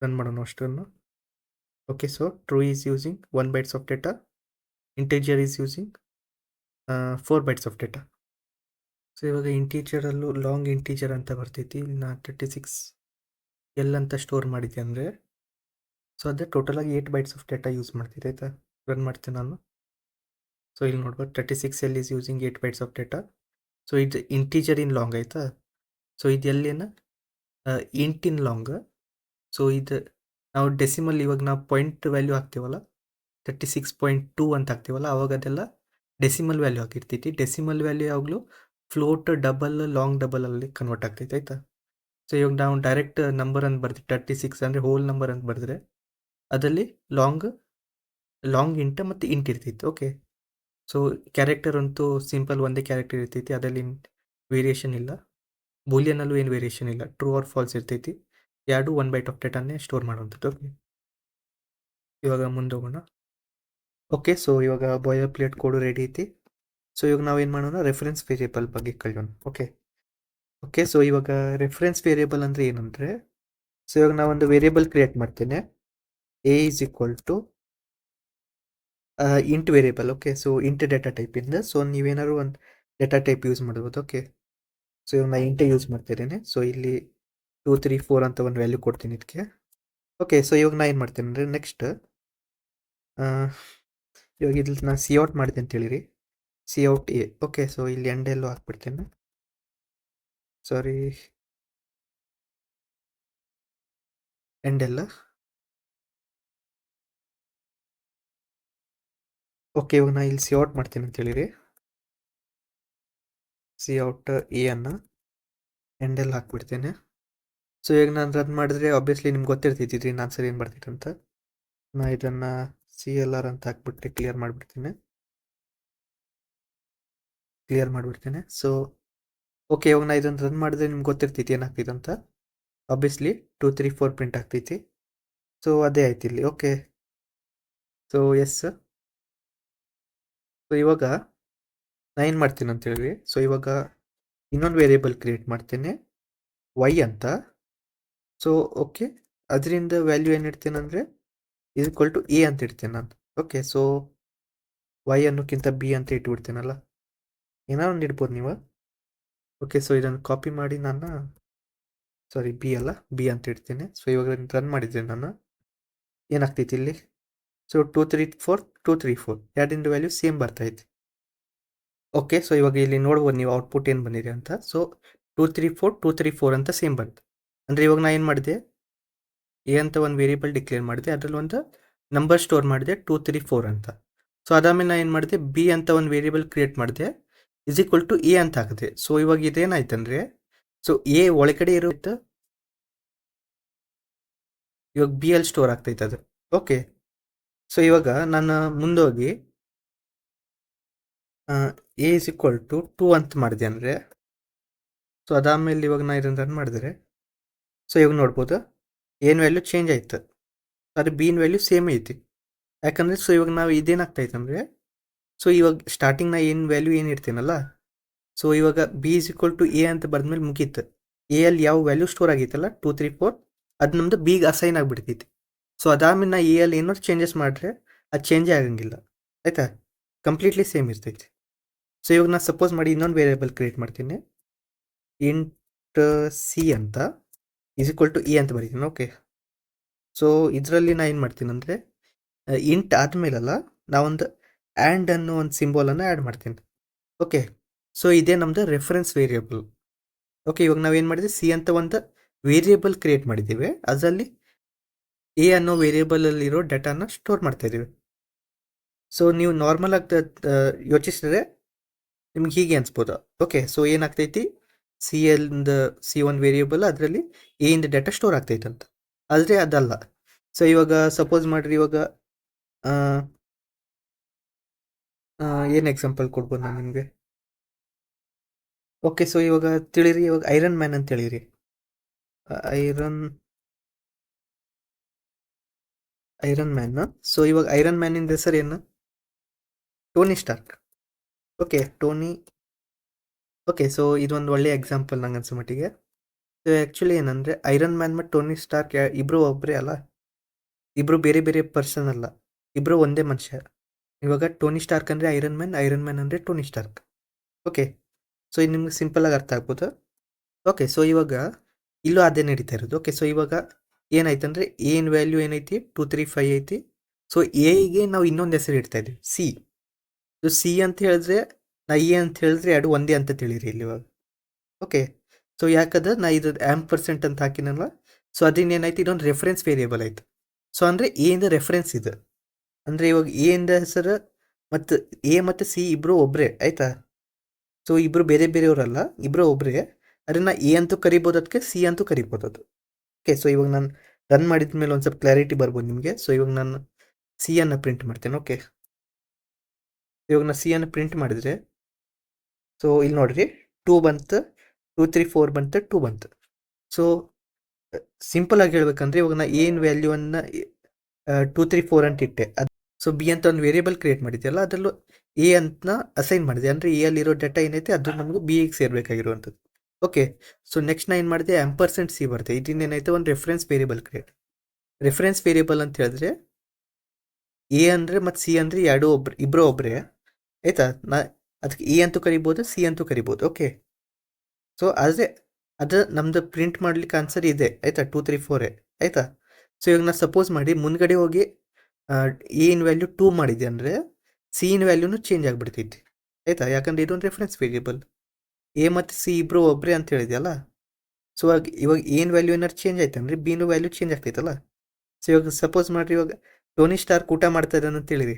ರನ್ ಮಾಡೋಣ ಅಷ್ಟನ್ನು. Okay, so true is using 1 bites of data, integer is using 4 bites of data. So ಇವಾಗ ಇಂಟೀಜರಲ್ಲೂ ಲಾಂಗ್ ಇಂಟೀಜರ್ ಅಂತ ಬರ್ತೈತಿ, ಇಲ್ಲಿ ನಾನು 36 ಎಲ್ ಅಂತ ಸ್ಟೋರ್ ಮಾಡಿದ್ದೆ ಅಂದರೆ, ಸೊ ಅದೇ ಟೋಟಲಾಗಿ 8 ಬೈಟ್ಸ್ ಆಫ್ ಡೇಟಾ ಯೂಸ್ ಮಾಡ್ತಿದ್ದೆ ಆಯಿತಾ. ರನ್ ಮಾಡ್ತೀನಿ ನಾನು. ಸೊ ಇಲ್ಲಿ ನೋಡ್ಬೋದು 36 L is using 8 bites of data. So ಇದು ಇಂಟೀಜರ್ ಇನ್ ಲಾಂಗ್ ಆಯಿತಾ. ಸೊ ಇದು ಎಲ್ಲಿನ ಇಂಟ್ ಇನ್ ಲಾಂಗ್. ಸೊ ಇದು ನಾವು ಡೆಸಿಮಲ್ ಇವಾಗ ನಾವು ಪಾಯಿಂಟ್ ವ್ಯಾಲ್ಯೂ ಹಾಕ್ತೀವಲ್ಲ 36.2 ಅಂತ ಹಾಕ್ತೀವಲ್ಲ, ಅವಾಗ ಅದೆಲ್ಲ ಡೆಸಿಮಲ್ ವ್ಯಾಲ್ಯೂ ಆಗಿರ್ತೈತಿ. ಡೆಸಿಮಲ್ ವ್ಯಾಲ್ಯೂ ಯಾವಾಗಲೂ ಫ್ಲೋಟ್, ಡಬಲ್, ಲಾಂಗ್ ಡಬಲ್ ಅಲ್ಲಿ ಕನ್ವರ್ಟ್ ಆಗ್ತೈತೆ ಆಯ್ತಾ. ಸೊ ಇವಾಗ ನಾವು ಡೈರೆಕ್ಟ್ ನಂಬರ್ ಅಂತ ಬರ್ತೀವಿ 36 ಅಂದರೆ ಹೋಲ್ ನಂಬರ್ ಅಂತ ಬರೆದ್ರೆ ಅದರಲ್ಲಿ ಲಾಂಗ್ ಲಾಂಗ್ ಇಂಟ್ ಮತ್ತು ಇಂಟ್ ಇರ್ತೈತಿ. ಓಕೆ, ಸೊ ಕ್ಯಾರೆಕ್ಟರ್ ಅಂತೂ ಸಿಂಪಲ್ ಒಂದೇ ಕ್ಯಾರೆಕ್ಟರ್ ಇರ್ತೈತಿ, ಅದರಲ್ಲಿ ವೇರಿಯೇಷನ್ ಇಲ್ಲ. ಬೂಲಿಯನಲ್ಲೂ ಏನು ವೇರಿಯೇಷನ್ ಇಲ್ಲ, ಟ್ರೂ ಆರ್ ಫಾಲ್ಸ್ ಇರ್ತೈತಿ. ಎರಡು 1 ಬೈಟ್ ಆಫ್ ಡೇಟಾನೇ ಸ್ಟೋರ್ ಮಾಡುವಂಥದ್ದು. ಓಕೆ, ಇವಾಗ ಮುಂದೆ ಹೋಗೋಣ. ಓಕೆ, ಸೊ ಇವಾಗ ಬಾಯರ್ ಪ್ಲೇಟ್ ಕೋಡು ರೆಡಿ ಐತಿ. ಸೊ ಇವಾಗ ನಾವೇನು ಮಾಡೋಣ, ರೆಫರೆನ್ಸ್ ವೇರಿಯೇಬಲ್ ಬಗ್ಗೆ ಕಲಿಯೋಣ. ಓಕೆ ಓಕೆ ಸೊ ಇವಾಗ ರೆಫರೆನ್ಸ್ ವೇರಿಯೇಬಲ್ ಅಂದರೆ ಏನಂದರೆ, ಸೊ ಇವಾಗ ನಾವೊಂದು ವೇರಿಯೇಬಲ್ ಕ್ರಿಯೇಟ್ ಮಾಡ್ತೇನೆ, A is equal to int variable. Okay, so int data ಟೈಪಿಂದ. ಸೊ ನೀವೇನಾದ್ರು ಒಂದು ಡೇಟಾ ಟೈಪ್ ಯೂಸ್ ಮಾಡ್ಬೋದು. ಓಕೆ, ಸೊ ಇವಾಗ ನಾನು ಇಂಟೇ ಯೂಸ್ ಮಾಡ್ತಿದ್ದೇನೆ. ಸೊ ಇಲ್ಲಿ 2 3 4 ಅಂತ ಒಂದು ವ್ಯಾಲ್ಯೂ ಕೊಡ್ತೀನಿ ಇದಕ್ಕೆ. ಓಕೆ, ಸೊ ಇವಾಗ ನಾನು ಏನು ಮಾಡ್ತೇನೆ ಅಂದರೆ ನೆಕ್ಸ್ಟ್ ಇವಾಗ ಇಲ್ಲಿ ನಾನು ಸಿ ಔಟ್ ಮಾಡಿದೆ ಅಂತ ಹೇಳಿರಿ, C out A. Okay, so ಇಲ್ಲಿ ಎಂಡೆಲ್ಲೂ ಹಾಕ್ಬಿಡ್ತೇನೆ. ಸಾರಿ, ಎಂಡೆಲ್ಲ. ಓಕೆ, ಇವಾಗ ನಾನು ಇಲ್ಲಿ ಸಿ ಔಟ್ ಮಾಡ್ತೀನಿ ಅಂತ ಹೇಳಿರಿ, ಸಿ ಔಟ್ ಎ ಅನ್ನು ಎಂಡೆಲ್ಲ ಹಾಕ್ಬಿಡ್ತೇನೆ. ಸೊ ಈಗ ನಾನು ರನ್ ಮಾಡಿದ್ರೆ ಆಬ್ವಿಯಸ್ಲಿ ನಿಮ್ಗೆ ಗೊತ್ತಿರ್ತೈತಿ ಇದ್ರಿಂದ ಆನ್ಸರ್ ಏನು ಬರ್ತೈತೆ ಅಂತ. ನಾನು ಇದನ್ನು ಸಿ ಎಲ್ ಆರ್ ಅಂತ ಹಾಕ್ಬಿಟ್ಟು ಕ್ಲಿಯರ್ ಮಾಡಿಬಿಡ್ತೇನೆ. ಸೊ ಓಕೆ, ಇವಾಗ ನಾನು ಇದನ್ನು ರನ್ ಮಾಡಿದ್ರೆ ನಿಮ್ಗೆ ಗೊತ್ತಿರ್ತೈತಿ ಏನಾಗ್ತೈತೆ ಅಂತ. ಆಬ್ವಿಯಸ್ಲಿ 2 3 4 ಪ್ರಿಂಟ್ ಆಗ್ತೈತಿ. ಸೊ ಅದೇ ಆಯ್ತು ಇಲ್ಲಿ. Okay, so S. ಸೊ ಇವಾಗ ನಾನು ಏನು ಮಾಡ್ತೀನಿ ಅಂತ ಹೇಳಿ, ಸೊ ಇವಾಗ ಇನ್ನೊಂದು ವೇರಿಯೇಬಲ್ ಕ್ರಿಯೇಟ್ ಮಾಡ್ತೇನೆ, ವೈ ಅಂತ. ಸೊ ಓಕೆ, ಅದರಿಂದ ವ್ಯಾಲ್ಯೂ ಏನು ಇಡ್ತೇನೆ ಅಂದರೆ ಇಸ್ ಈಕ್ವಲ್ ಟು ಎ ಅಂತ ಇಡ್ತೇನೆ ನಾನು. ಓಕೆ, ಸೊ ವೈ ಅನ್ನೋಕ್ಕಿಂತ ಬಿ ಅಂತ ಇಟ್ಬಿಡ್ತೇನಲ್ಲ, ಏನಾದ್ರು ಒಂದು ಇಡ್ಬೋದು ನೀವು. ಓಕೆ, ಸೊ ಇದನ್ನು ಕಾಪಿ ಮಾಡಿ ನಾನು, ಸಾರಿ ಬಿ ಅಲ್ಲ, ಬಿ ಅಂತ ಇಡ್ತೇನೆ. ಸೊ ಇವಾಗ ರನ್ ಮಾಡಿದ್ದೆ ನಾನು, ಏನಾಗ್ತೈತಿ ಇಲ್ಲಿ. ಸೊ 2 3 4 2 3 4 ಎರಡಿಂದು ವ್ಯಾಲ್ಯೂ ಸೇಮ್ ಬರ್ತೈತಿ. ಓಕೆ, ಸೊ ಇವಾಗ ಇಲ್ಲಿ ನೋಡ್ಬೋದು ನೀವು ಔಟ್ಪುಟ್ ಏನು ಬಂದಿದೆ ಅಂತ. ಸೊ 2 3 4 2 3 4 ಅಂತ ಸೇಮ್ ಬಂತು. ಅಂದರೆ ಇವಾಗ ನಾನು ಏನು ಮಾಡಿದೆ, ಎ ಅಂತ ಒಂದು ವೇರಿಯೇಬಲ್ ಡಿಕ್ಲೇರ್ ಮಾಡಿದೆ, ಅದರಲ್ಲಿ ಒಂದು ನಂಬರ್ ಸ್ಟೋರ್ ಮಾಡಿದೆ 2 3 4 ಅಂತ. ಸೊ ಅದಾದಮೇಲೆ ನಾನು ಏನು ಮಾಡಿದೆ, ಬಿ ಅಂತ ಒಂದು ವೇರಿಯೇಬಲ್ ಕ್ರಿಯೇಟ್ ಮಾಡಿದೆ, ಇಸ್ ಈಕ್ವಲ್ ಟು ಎ ಅಂತ ಹಾಕಿದೆ. ಸೊ ಇವಾಗ ಇದೇನಾಯ್ತಂದರೆ, ಸೊ ಎ ಒಳಗಡೆ ಇರುತ್ತೆ, ಇವಾಗ ಬಿ ಅಲ್ಲಿ ಸ್ಟೋರ್ ಆಗ್ತೈತೆ ಅದು. ಓಕೆ, ಸೊ ಇವಾಗ ನಾನು ಮುಂದೋಗಿ ಎ ಇಸ್ ಈಕ್ವಲ್ ಟು 2 ಅಂತ ಮಾಡಿದೆ ಅಂದರೆ, ಸೊ ಅದಾದಮೇಲೆ ಇವಾಗ ನಾನು ಇದನ್ನು ರನ್ ಮಾಡಿದರೆ, ಸೊ ಇವಾಗ ನೋಡ್ಬೋದು ಏನು ವ್ಯಾಲ್ಯೂ ಚೇಂಜ್ ಆಯ್ತು, ಅದು ಬಿನ್ ವ್ಯಾಲ್ಯೂ ಸೇಮ್ ಐತಿ. ಯಾಕಂದರೆ ಸೊ ಇವಾಗ ನಾವು ಇದೇನಾಗ್ತೈತೆ ಅಂದರೆ, ಸೊ ಇವಾಗ ಸ್ಟಾರ್ಟಿಂಗ್ ಏನು ವ್ಯಾಲ್ಯೂ ಏನು ಇಡ್ತೀನಲ್ಲ, ಸೊ ಇವಾಗ B is equal to A ಅಂತ ಬರೆದ್ಮೇಲೆ ಮುಗೀತು. ಎ ಅಲ್ಲಿ ಯಾವ ವ್ಯಾಲ್ಯೂ ಸ್ಟೋರ್ ಆಗೈತಲ್ಲ 2 3 4 ಅದು ನಮ್ಮದು ಬಿಗೆ ಅಸೈನ್ ಆಗಿಬಿಡ್ತೈತಿ. ಸೊ ಅದಾದ್ಮೇಲೆ ನಾ ಎ ಅಲ್ಲಿ ಏನಾದ್ರು ಚೇಂಜಸ್ ಮಾಡಿದ್ರೆ ಅದು ಚೇಂಜೇ ಆಗಂಗಿಲ್ಲ, ಆಯಿತಾ, ಕಂಪ್ಲೀಟ್ಲಿ ಸೇಮ್ ಇರ್ತೈತಿ. ಸೊ ಇವಾಗ ನಾನು ಸಪೋಸ್ ಮಾಡಿ ಇನ್ನೊಂದು ವೇರಿಯೇಬಲ್ ಕ್ರಿಯೇಟ್ ಮಾಡ್ತೀನಿ, ಇಂಟ್ ಸಿ ಅಂತ ಇಸ್ ಈಕ್ವಲ್ ಟು ಎ ಅಂತ ಬರೀತೀನಿ. ಓಕೆ, ಸೊ ಇದರಲ್ಲಿ ನಾನು ಏನು ಮಾಡ್ತೀನಿ ಅಂದರೆ, ಇಂಟ್ ಆದಮೇಲಲ್ಲ ನಾವೊಂದು ಆ್ಯಂಡ್ ಅನ್ನೋ ಒಂದು ಸಿಂಬಲನ್ನು ಆ್ಯಡ್ ಮಾಡ್ತೀನಿ. ಓಕೆ, ಸೊ ಇದೇ ನಮ್ಮದು ರೆಫರೆನ್ಸ್ ವೇರಿಯೇಬಲ್. ಓಕೆ, ಇವಾಗ ನಾವೇನು ಮಾಡಿದ್ವಿ, ಸಿ ಅಂತ ಒಂದು ವೇರಿಯೇಬಲ್ ಕ್ರಿಯೇಟ್ ಮಾಡಿದ್ದೀವಿ, ಅದರಲ್ಲಿ ಎ ಅನ್ನೋ ವೇರಿಯೇಬಲಲ್ಲಿರೋ ಡೇಟಾನ ಸ್ಟೋರ್ ಮಾಡ್ತಾ ಇದ್ದೀವಿ. ಸೊ ನೀವು ನಾರ್ಮಲ್ ಆಗಿ ಯೋಚಿಸಿದ್ರೆ ನಿಮ್ಗೆ ಹೀಗೆ ಅನ್ಸ್ಬೋದು. ಓಕೆ, ಸೊ ಏನಾಗ್ತೈತಿ, ಸಿ ಒಂದು ವೇರಿಯೇಬಲ್ ಅದರಲ್ಲಿ ಎ ಇಂದ ಡೇಟಾ ಸ್ಟೋರ್ ಆಗ್ತೈತೆ ಅಂತ, ಆದರೆ ಅದಲ್ಲ. ಸೊ ಇವಾಗ ಸಪೋಸ್ ಮಾಡಿರಿ, ಇವಾಗ ಏನು ಎಕ್ಸಾಂಪಲ್ ಕೊಡ್ಬೋದು ನಾನು ನಿಮಗೆ. ಓಕೆ, ಸೊ ಇವಾಗ ತಿಳಿರಿ, ಇವಾಗ ಐರನ್ ಮ್ಯಾನ್ ಅಂತ ಹೇಳಿರಿ, ಐರನ್ ಮ್ಯಾನ್. ಸೊ ಇವಾಗ ಐರನ್ ಮ್ಯಾನಿಂದ ಹೆಸರು ಏನು, Tony Starc. Okay, Tony. Okay, so ಇದೊಂದು ಒಳ್ಳೆಯ ಎಕ್ಸಾಂಪಲ್ ನಂಗೆ ಅನ್ಸೋ ಮಟ್ಟಿಗೆ. ಸೊ ಆ್ಯಕ್ಚುಲಿ ಏನಂದರೆ ಐರನ್ ಮ್ಯಾನ್ ಮತ್ತು ಟೋನಿ ಸ್ಟಾರ್ಕ್ ಇಬ್ಬರು ಒಬ್ಬರೇ ಅಲ್ಲ, ಇಬ್ಬರು ಬೇರೆ ಬೇರೆ ಪರ್ಸನ್ ಅಲ್ಲ, ಇಬ್ಬರು ಒಂದೇ ಮನುಷ್ಯ. ಇವಾಗ ಟೋನಿ ಸ್ಟಾರ್ಕ್ ಅಂದರೆ ಐರನ್ ಮ್ಯಾನ್ ಅಂದರೆ ಟೋನಿ ಸ್ಟಾರ್ಕ್. ಓಕೆ, ಸೊ ಇದು ನಿಮ್ಗೆ ಸಿಂಪಲಾಗಿ ಅರ್ಥ ಆಗ್ಬೋದು. ಓಕೆ, ಸೊ ಇವಾಗ ಇಲ್ಲೂ ಅದೇ ನಡೀತಾ ಇರೋದು. ಓಕೆ, ಸೊ ಇವಾಗ ಏನಾಯ್ತಂದರೆ ಏನು ವ್ಯಾಲ್ಯೂ ಏನೈತಿ 2 3 5 ಐತಿ. ಸೊ ಎಗೆ ನಾವು ಇನ್ನೊಂದು ಹೆಸರು ಇಡ್ತಾ ಇದ್ದೀವಿ, ಸಿ. ಸೊ ಸಿ ಅಂತ ಹೇಳಿದ್ರೆ ನಾ ಎ ಅಂತ ಹೇಳಿದ್ರೆ ಎರಡು ಒಂದೇ ಅಂತ ತಿಳಿರಿ ಇಲ್ಲಿ ಇವಾಗ. ಓಕೆ, ಸೊ ಯಾಕಂದ್ರೆ ನಾ ಇದು % ಅಂತ ಹಾಕಿನಲ್ಲ, ಸೊ ಅದೇನೇನಾಯ್ತು, ಇದೊಂದು ರೆಫರೆನ್ಸ್ ವೇರಿಯೇಬಲ್ ಆಯಿತು. ಸೊ ಅಂದರೆ ಎ ಇಂದ ರೆಫರೆನ್ಸ್ ಇದು, ಅಂದರೆ ಇವಾಗ ಎ ಇಂದ ಹೆಸರು ಮತ್ತು ಎ ಮತ್ತು ಸಿ ಇಬ್ಬರು ಒಬ್ಬರೇ ಆಯಿತಾ. ಸೊ ಇಬ್ಬರು ಬೇರೆ ಬೇರೆಯವರಲ್ಲ, ಇಬ್ಬರು ಒಬ್ಬರೇ. ಅದನ್ನು ಎ ಅಂತೂ ಕರಿಬೋದು, ಅದಕ್ಕೆ ಸಿ ಅಂತೂ ಕರಿಬೋದು ಅದು. ಓಕೆ, ಸೊ ಇವಾಗ ನಾನು ರನ್ ಮಾಡಿದ ಮೇಲೆ ಒಂದು ಸ್ವಲ್ಪ ಕ್ಲಾರಿಟಿ ಬರ್ಬೋದು ನಿಮಗೆ. ಸೊ ಇವಾಗ ನಾನು ಸಿ ಅನ್ನು ಪ್ರಿಂಟ್ ಮಾಡ್ತೇನೆ. ಓಕೆ, ಇವಾಗ ನಾನು ಸಿ ಅನ್ನು ಪ್ರಿಂಟ್ ಮಾಡಿದರೆ ಸೊ ಇಲ್ಲಿ ನೋಡಿರಿ 2 ಬಂತು, 2 3 4 ಬಂತು, 2 ಬಂತು. ಸೊ ಸಿಂಪಲ್ ಆಗಿ ಹೇಳ್ಬೇಕಂದ್ರೆ ಇವಾಗ ನಾ ಏನು ವ್ಯಾಲ್ಯೂವನ್ನು 2 3 4 ಅಂತ ಇಟ್ಟೆ. ಅದು ಸೊ ಬಿ ಅಂತ ಒಂದು ವೇರಿಯೇಬಲ್ ಕ್ರಿಯೇಟ್ ಮಾಡಿದೆಯಲ್ಲ, ಅದರಲ್ಲೂ ಎ ಅಂತ ಅಸೈನ್ ಮಾಡಿದೆ. ಅಂದರೆ ಎ ಅಲ್ಲಿರೋ ಡೇಟಾ ಏನೈತೆ ಅದು ನಮಗೆ ಬಿ ಗೆ ಸೇರಬೇಕಾಗಿರುವಂಥದ್ದು. ಓಕೆ, ಸೊ ನೆಕ್ಸ್ಟ್ ನಾ ಏನು ಮಾಡಿದೆ, &c ಬರುತ್ತೆ. ಇದರಿಂದ ಏನೈತೆ ಒಂದು reference variable create. Reference variable ಅಂತ ಹೇಳಿದ್ರೆ ಎ ಅಂದರೆ ಮತ್ತು ಸಿ ಅಂದರೆ ಇಬ್ಬರು ಒಬ್ಬರೇ ಆಯಿತಾ. ನಾ ಅದಕ್ಕೆ ಎ ಅಂತೂ ಕರಿಬೋದು, ಸಿ ಅಂತೂ ಕರಿಬೋದು. ಓಕೆ, ಸೊ ಅದು ನಮ್ಮದು ಪ್ರಿಂಟ್ ಮಾಡ್ಲಿಕ್ಕೆ ಆನ್ಸರ್ ಇದೆ ಆಯಿತಾ, 2 3 4 ಆಯಿತಾ. ಸೊ ಇವಾಗ ನಾನು ಸಪೋಸ್ ಮಾಡಿ ಮುಂದ್ಗಡೆ ಹೋಗಿ ಎನ್ ವ್ಯಾಲ್ಯೂ 2 ಮಾಡಿದೆ ಅಂದರೆ ಸಿ ಇನ್ ವ್ಯಾಲ್ಯೂನು ಚೇಂಜ್ ಆಗಿಬಿಡ್ತೈತಿ ಆಯಿತಾ. ಯಾಕಂದರೆ ಇದೊಂದು ರೆಫರೆನ್ಸ್ ವೇರಿಯೇಬಲ್. ಎ ಮತ್ತು ಸಿ ಇಬ್ಬರು ಒಬ್ಬರೇ ಅಂತ ಹೇಳಿದೆಯಲ್ಲ. ಸೊ ಇವಾಗ ಏನು ವ್ಯಾಲ್ಯೂ ಏನಾರು ಚೇಂಜ್ ಆಯ್ತು ಅಂದರೆ ಬಿನೂ ವ್ಯಾಲ್ಯೂ ಚೇಂಜ್ ಆಗ್ತೈತಲ್ಲ. ಸೊ ಇವಾಗ ಸಪೋಸ್ ಮಾಡಿರಿ, ಇವಾಗ ಟೋನಿ ಸ್ಟಾರ್ಕ್ ಊಟ ಮಾಡ್ತಾ ಇದ್ದಾನೆ ಅಂತ ಹೇಳಿರಿ.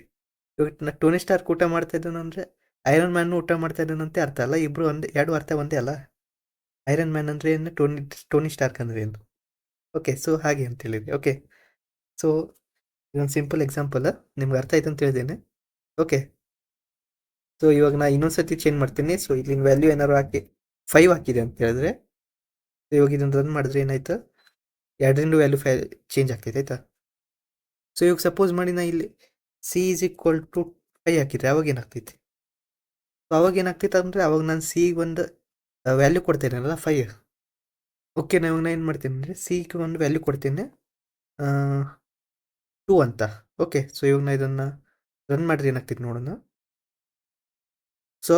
ಇವಾಗ ಟೋನಿ ಸ್ಟಾರ್ಕ್ ಊಟ ಮಾಡ್ತಾ ಇದ್ದಾನೆ ಅಂದರೆ ಐರನ್ ಮ್ಯಾನ್ ಊಟ ಮಾಡ್ತಾ ಇದ್ದಾನಂತೆ ಅರ್ಥ ಅಲ್ಲ. ಇಬ್ಬರು ಒಂದೇ, ಎರಡು ಅರ್ಥ ಒಂದೇ ಅಲ್ಲ. ಐರನ್ ಮ್ಯಾನ್ ಅಂದರೆ ಏನು, ಟೋನಿ ಸ್ಟಾರ್ಕ್ ಅಂದರೆ ಏನು. ಓಕೆ, ಸೊ ಹಾಗೆ ಅಂತ ಹೇಳಿದೆ. ಓಕೆ, ಸೊ ಇದೊಂದು ಸಿಂಪಲ್ ಎಕ್ಸಾಂಪಲ್, ನಿಮ್ಗೆ ಅರ್ಥ ಆಯ್ತು ಅಂತ ಹೇಳಿದ್ದೇನೆ. ಓಕೆ, ಸೊ ಇವಾಗ ನಾನು ಇನ್ನೊಂದ್ಸತಿ ಚೇಂಜ್ ಮಾಡ್ತೀನಿ. ಸೊ ಇಲ್ಲಿನ ವ್ಯಾಲ್ಯೂ ಏನಾದ್ರು ಹಾಕಿ 5 ಹಾಕಿದೆ ಅಂತ ಹೇಳಿದ್ರೆ ಇವಾಗ ಇದನ್ನು ರನ್ ಮಾಡಿದ್ರೆ ಏನಾಯ್ತು, ಎರಡರಿಂದ ವ್ಯಾಲ್ಯೂ ಚೇಂಜ್ ಆಗ್ತೈತೆ ಆಯಿತಾ. ಸೊ ಇವಾಗ ಸಪೋಸ್ ಮಾಡಿ ನಾ ಇಲ್ಲಿ ಸಿ ಈಸ್ ಈಕ್ವಲ್ ಟು 5 ಹಾಕಿದ್ರೆ ಅವಾಗ ಏನಾಗ್ತೈತಿ. ಸೊ ಅವಾಗ ಏನಾಗ್ತೈತೆ ಅಂದರೆ ಅವಾಗ ನಾನು ಸಿ ಒಂದು ವ್ಯಾಲ್ಯೂ ಕೊಡ್ತೇನಲ್ಲ 5. ಓಕೆ, ನಾನು ಏನು ಮಾಡ್ತೀನಿ ಅಂದರೆ ಸಿಗೆ ಒಂದು ವ್ಯಾಲ್ಯೂ ಕೊಡ್ತೀನಿ 2 ಅಂತ. ಓಕೆ, ಸೊ ಇವಾಗ ನಾನು ಇದನ್ನು ರನ್ ಮಾಡಿದ್ರೆ ಏನಾಗ್ತೈತೆ ನೋಡೋಣ. ಸೊ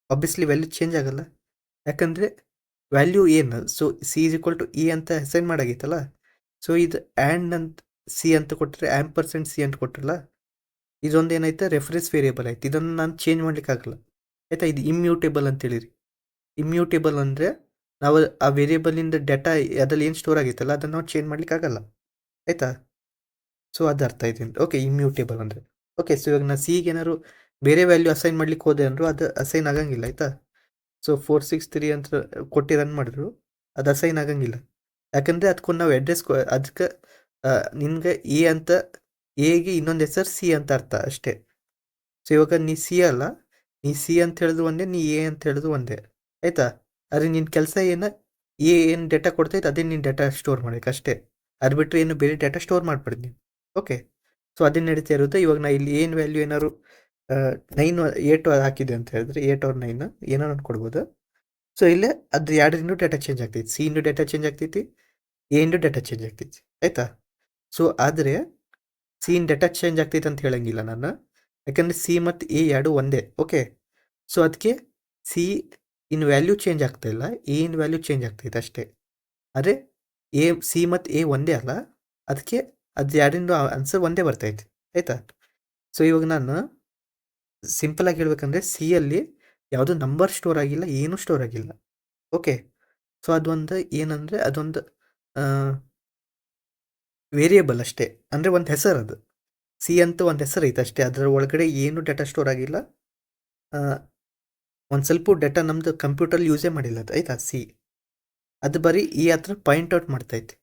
ಆಬ್ವಿಯಸ್ಲಿ ವ್ಯಾಲ್ಯೂ ಚೇಂಜ್ ಆಗಲ್ಲ, ಯಾಕಂದರೆ ವ್ಯಾಲ್ಯೂ ಏನು, so C is equal to E ಅಂತ ಅಸೈನ್ ಮಾಡಾಗೈತಲ್ಲ. ಸೊ ಇದು ಆ್ಯಂಡ್ ಅಂತ ಸಿ ಅಂತ ಕೊಟ್ಟರೆ &c ಅಂತ ಕೊಟ್ಟರಲ್ಲ, ಇದೊಂದು ಏನೈತೆ ರೆಫರೆನ್ಸ್ ವೇರಿಯೇಬಲ್ ಆಯ್ತು. ಇದನ್ನು ನಾನು ಚೇಂಜ್ ಮಾಡ್ಲಿಕ್ಕಾಗಲ್ಲ ಆಯಿತಾ. ಇದು ಇಮ್ಯೂಟೇಬಲ್ ಅಂತೇಳಿರಿ. ಇಮ್ಯೂಟೇಬಲ್ ಅಂದರೆ ನಾವು ಆ ವೇರಿಯೇಬಲಿಂದ ಡೇಟಾ ಅದ್ರಲ್ಲಿ ಏನು ಸ್ಟೋರ್ ಆಗೈತಲ್ಲ ಅದನ್ನು ನಾವು ಚೇಂಜ್ ಮಾಡ್ಲಿಕ್ಕಾಗಲ್ಲ ಆಯಿತಾ. ಸೊ ಅದು ಅರ್ಥ ಆಯ್ತು. ಓಕೆ, ಇಮ್ಯೂಟೇಬಲ್ ಅಂದರೆ ಓಕೆ. ಸೊ ಇವಾಗ ನಾನು ಸಿಗೆ ಏನಾದ್ರು ಬೇರೆ ವ್ಯಾಲ್ಯೂ ಅಸೈನ್ ಮಾಡ್ಲಿಕ್ಕೆ ಹೋದೆ ಅಂದರು ಅದು ಅಸೈನ್ ಆಗಂಗಿಲ್ಲ ಆಯಿತಾ. ಸೊ 4 6 3 ಅಂತ ಕೊಟ್ಟು ರನ್ ಮಾಡಿದ್ರು ಅದು ಅಸೈನ್ ಆಗಂಗಿಲ್ಲ, ಯಾಕಂದರೆ ಅದಕ್ಕೊಂದು ನಾವು ಅಡ್ರೆಸ್ ಅದಕ್ಕೆ ನಿನ್ಗೆ ಎ ಅಂತ, ಎಗೆ ಇನ್ನೊಂದು ಹೆಸರು ಸಿ ಅಂತ ಅರ್ಥ ಅಷ್ಟೇ. ಸೊ ಇವಾಗ ನೀ ಸಿ ಅಲ್ಲ, ನೀ ಸಿ ಅಂತ ಹೇಳಿದ್ರು ಒಂದೇ, ನೀ ಎ ಅಂತ ಹೇಳಿದ್ರು ಒಂದೇ ಆಯಿತಾ. ಆದರೆ ನಿನ್ನ ಕೆಲಸ ಏನು, ಏನು ಡೇಟಾ ಕೊಡ್ತೈತೆ ಅದೇ ನೀನು ಡೇಟಾ ಸ್ಟೋರ್ ಮಾಡಬೇಕು ಅಷ್ಟೇ. ಅದು ಬಿಟ್ಟರೆ ಏನು ಬೇರೆ ಡೇಟಾ ಸ್ಟೋರ್ ಮಾಡ್ಬಾರ್ದು ನೀವು. ಓಕೆ, ಸೊ ಅದೇ ನಡೀತಾ ಇರುತ್ತೆ. ಇವಾಗ ನಾ ಇಲ್ಲಿ ಏನು ವ್ಯಾಲ್ಯೂ ಏನಾದ್ರು 9 8 ಹಾಕಿದೆ ಅಂತ ಹೇಳಿದ್ರೆ 8 or 9 ಏನೋ ಕೊಡ್ಬೋದು. ಸೊ ಇಲ್ಲೇ ಅದು ಎರಡರಿಂದ ಡೇಟಾ ಚೇಂಜ್ ಆಗ್ತೈತಿ. ಸಿ ಇಂದು ಡೇಟಾ ಚೇಂಜ್ ಆಗ್ತೈತಿ, ಎ ಇಂದು ಡೇಟಾ ಚೇಂಜ್ ಆಗ್ತೈತಿ ಆಯಿತಾ. ಸೊ ಆದರೆ ಸಿ ಇನ್ ಡೇಟಾ ಚೇಂಜ್ ಆಗ್ತೈತೆ ಅಂತ ಹೇಳಂಗಿಲ್ಲ ನಾನು, ಯಾಕಂದರೆ ಸಿ ಮತ್ತು ಎ ಎರಡು ಒಂದೇ. ಓಕೆ, ಸೊ ಅದಕ್ಕೆ ಸಿ ಇನ್ ವ್ಯಾಲ್ಯೂ ಚೇಂಜ್ ಆಗ್ತಾ ಇಲ್ಲ, ಎ ಇನ್ ವ್ಯಾಲ್ಯೂ ಚೇಂಜ್ ಆಗ್ತೈತೆ ಅಷ್ಟೇ. ಆದರೆ ಸಿ ಮತ್ತು ಎ ಒಂದೇ ಅಲ್ಲ, ಅದಕ್ಕೆ ಅದು ಎರಡಿಂದ ಆನ್ಸರ್ ಒಂದೇ ಬರ್ತೈತೆ ಆಯಿತಾ. ಸೊ ಇವಾಗ ನಾನು ಸಿಂಪಲಾಗಿ ಹೇಳ್ಬೇಕಂದ್ರೆ ಸಿಯಲ್ಲಿ ಯಾವುದೂ ನಂಬರ್ ಸ್ಟೋರ್ ಆಗಿಲ್ಲ, ಏನೂ ಸ್ಟೋರ್ ಆಗಿಲ್ಲ. ಓಕೆ, ಸೊ ಅದೊಂದು ಏನಂದರೆ ಅದೊಂದು ವೇರಿಯೇಬಲ್ ಅಷ್ಟೇ, ಅಂದರೆ ಒಂದು ಹೆಸರು ಅದು. ಸಿ ಅಂತ ಒಂದು ಹೆಸರು ಐತೆ ಅಷ್ಟೇ, ಅದರ ಒಳಗಡೆ ಏನು ಡೇಟಾ ಸ್ಟೋರ್ ಆಗಿಲ್ಲ. ಒಂದು ಸ್ವಲ್ಪ ಡೇಟಾ ನಮ್ಮದು ಕಂಪ್ಯೂಟರ್ ಯೂಸೇ ಮಾಡಿಲ್ಲ ಅದು ಆಯಿತಾ. ಸಿ ಅದು ಬರೀ ಈ ಹತ್ರ ಪಾಯಿಂಟ್ ಔಟ್ ಮಾಡ್ತೈತಿ,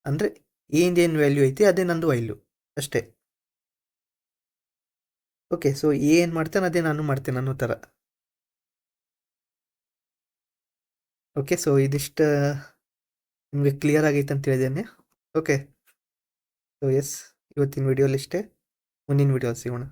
ಅಂದರೆ ಏನು ವ್ಯಾಲ್ಯೂ ಐತಿ ಅದೇ ನಂದು ವ್ಯಾಲ್ಯೂ ಅಷ್ಟೇ. ಓಕೆ, ಸೊ ಏನು ಮಾಡ್ತೇನೆ ಅದೇ ನಾನು ಮಾಡ್ತೇನೆ ಅನ್ನೋ ಥರ. ಓಕೆ, ಸೊ ಇದಿಷ್ಟು ನಿಮಗೆ ಕ್ಲಿಯರ್ ಆಗೈತೆ ಅಂತ ಹೇಳಿದ್ದೇನೆ. ಓಕೆ, ಸೊ ಎಸ್, ಇವತ್ತಿನ ವಿಡಿಯೋಲಿ ಇಷ್ಟೇ. ಮುಂದಿನ ವಿಡಿಯೋ ಸಿಗೋಣ.